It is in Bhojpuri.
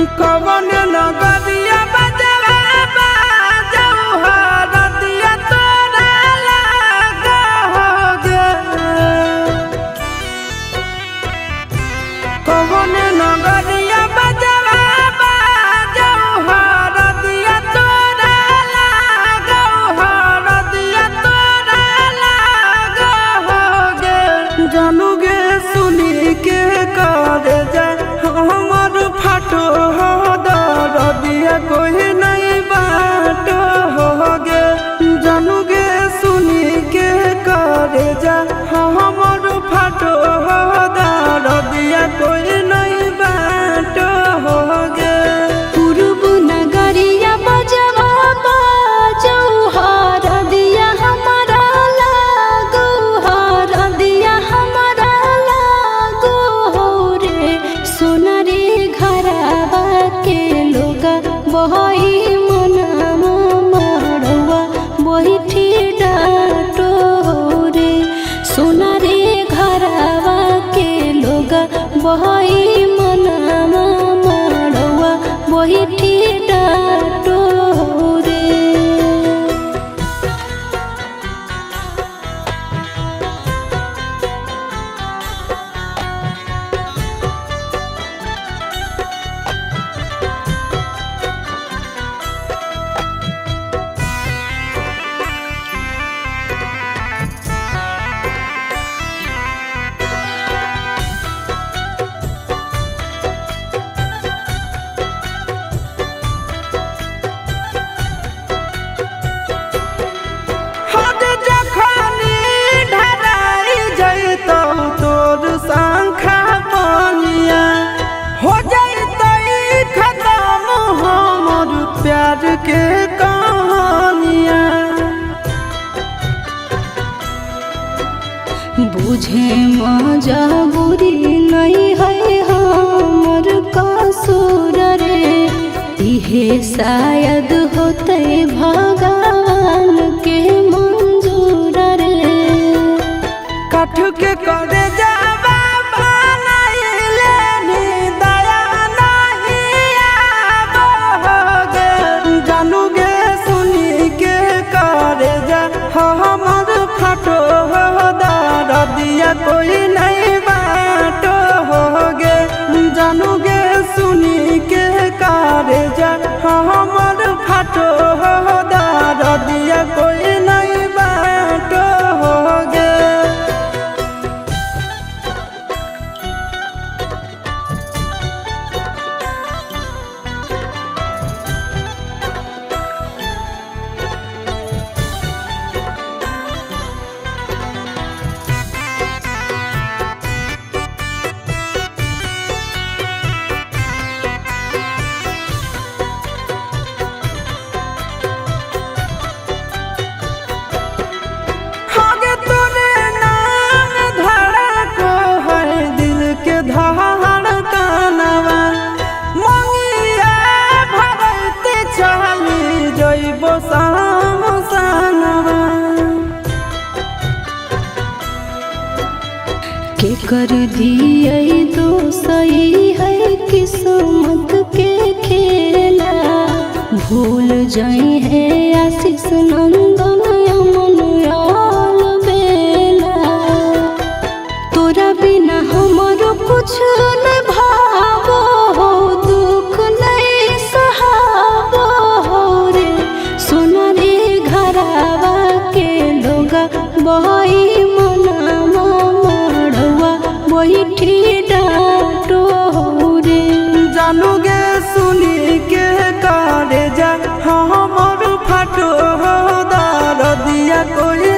कवन नगरिया बजवा बाजऊ हरदिया तोरा लागोगे। कवन नगरिया बजवा बाजऊ हरदिया तोरा लागोगे, हरदिया तोरा लागोगे। जानूगे सुनी के कर जाए हमर फाटो हो दरदिया कोई नहीं बाटो होगे। जानूगे सुनी के कर जाए हमर फाटो हो दरदिया कोई नहीं बाटो होगे। पूर्व नगरिया बजवा बाजऊ हरदिया हमारा लागो, हरदिया हमारा लागो रे। सोना रे घरवा के लोगा बहई मनवा मड़वा बैठी डाटो रे। सोना रे घरवा के लोगा बहई मनवा मड़वा बैठी डाटो रे। हद जखनी ढराई जइतौ तोर शंखा बनिया, हो जइतै खत्म हमर प्यार के कहानिया। बुझे मजबूरी नहीं है हमर कसूर रे। इहे शायद होते भगवान के मंजूर रे। काठ के करे जावा बनाइले नी दया नहीं आवोगे। जानूगे सुनी के करे जा हमर फाटो हो दरदिया कोई नहीं बाटो होगे। जानूगे सुनी के करे जा हमर फाटो हो दरदिया कोई नहीं बाटो होगे। आगे तोरे नाम धड़को है दिल के धड़कनवा। मंगिया भरते चली जइबो सामसनवा। के कर दिए दोसई है किस्मत के खेला। भूल जाई है आशीष नंदन अमन आल बेला। तोरा बिना हमरो कुछ न भावो हो, दुख नहीं सहावो रे। सोना रे घरवा के लोगा बहई मनवा मड़वा बैठी डाटो रे। जानूगे सुनी के करे जा हमर फाटो हो दरदिया कोई